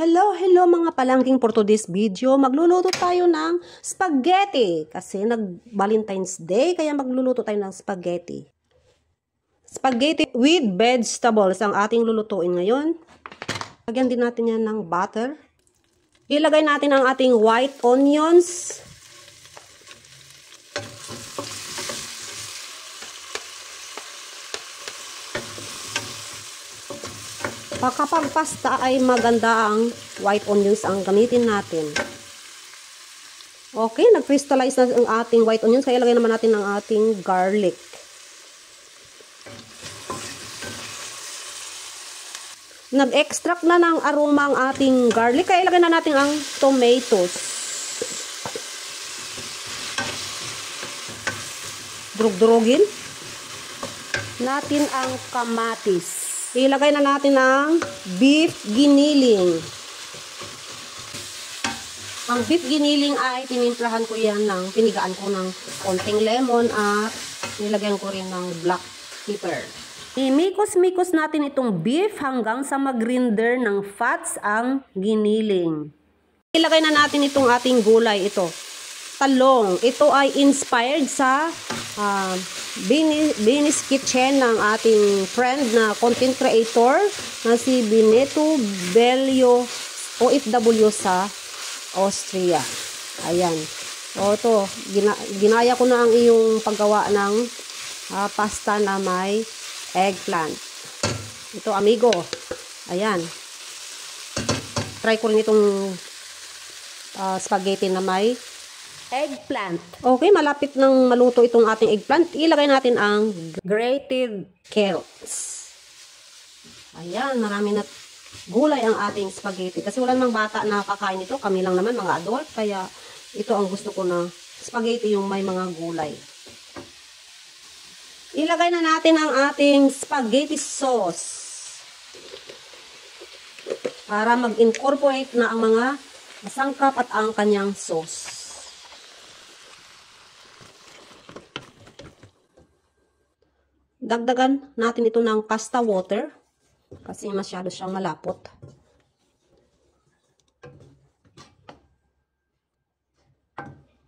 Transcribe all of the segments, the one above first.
Hello mga palangking for today's video. Magluluto tayo ng spaghetti. Kasi nag-Valentine's Day, kaya magluluto tayo ng spaghetti. Spaghetti with vegetables ang ating lulutuin ngayon. Lagyan din natin yan ng butter. Ilagay natin ang ating white onions. Kapag pasta ay maganda ang white onions ang gamitin natin. Okay, nag-crystallize na ang ating white onions. Kaya ilagay naman natin ang ating garlic. Nag-extract na ng aroma ang ating garlic. Kaya ilagay na natin ang tomatoes. Durug-durugin natin ang kamatis. Ilagay na natin ang beef giniling. Ang beef giniling ay tinimplahan ko yan ng, pinigaan ko ng konting lemon at nilagyan ko rin ng black pepper. Imikos-mikos natin itong beef hanggang sa mag-render ng fats ang giniling. Ilagay na natin itong ating gulay, ito. Talong. Ito ay inspired sa Benny's Kitchen ng ating friend na content creator na si Benito Bello, OFW sa Austria. Ayan. O ito, ginaya ko na ang iyong paggawa ng pasta na may eggplant. Ito, amigo. Ayan. Try ko rin itong spaghetti na may eggplant. Okay, malapit nang maluto itong ating eggplant. Ilagay natin ang grated carrots. Ayan, marami na gulay ang ating spaghetti. Kasi wala namang bata na kakain ito. Kami lang naman, mga adult. Kaya ito ang gusto ko na spaghetti, yung may mga gulay. Ilagay na natin ang ating spaghetti sauce. Para mag-incorporate na ang mga sangkap at ang kanyang sauce. Dagdagan natin ito ng pasta water kasi masyado siyang malapot.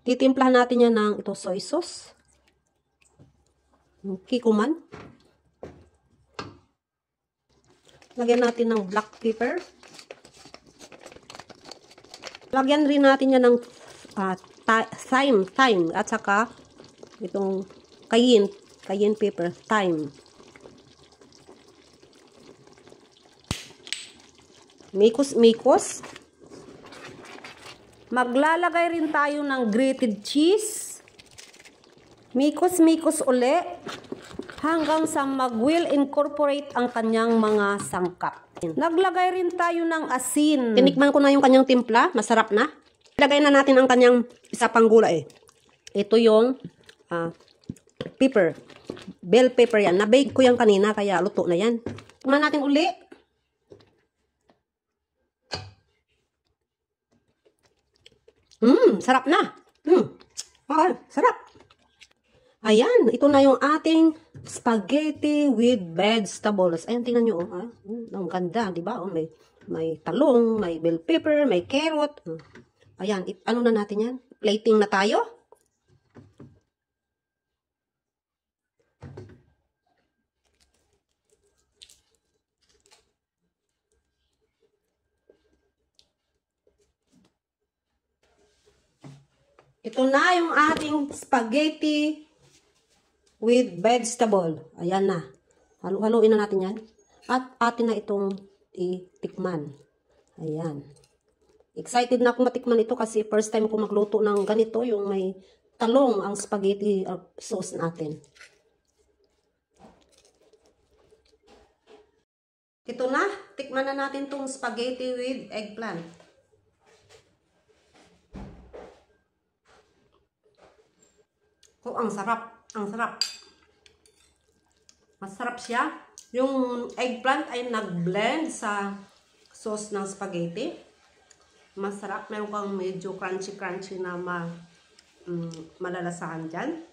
Titimplahan natin yan ng ito soy sauce. Kikuman. Lagyan natin ng black pepper. Lagyan rin natin yan ng thyme at saka itong cayenne pepper, thyme. Mikos-mikos. Maglalagay rin tayo ng grated cheese. Mikos-mikos uli hanggang sa mag-will incorporate ang kanyang mga sangkap. Naglagay rin tayo ng asin. Tinikman ko na yung kanyang timpla, masarap na. Ilagay na natin ang kanyang isa pang gulay. Ito yung pepper. Bell pepper yan. Na-bake ko yan kanina kaya luto na yan. Tingnan natin uli. Sarap na. Okay, sarap. Ayan, ito na yung ating spaghetti with vegetables. Ayan, tingnan nyo. Ang ganda, di ba? May talong, may bell pepper, may carrot. Ayan, ano na natin yan? Plating na tayo. Ito na yung ating spaghetti with vegetable. Ayan na. Halo-haloin na natin yan. At atin na itong itikman. Ayan. Excited na akong matikman ito kasi first time ko magluto ng ganito. Yung may talong ang spaghetti sauce natin. Ito na. Tikman na natin itong spaghetti with eggplant. Oh, ang sarap. Ang sarap. Masarap siya. Yung eggplant ay nag-blend sa sauce ng spaghetti. Masarap. Meron kang medyo crunchy-crunchy na malalasahan dyan.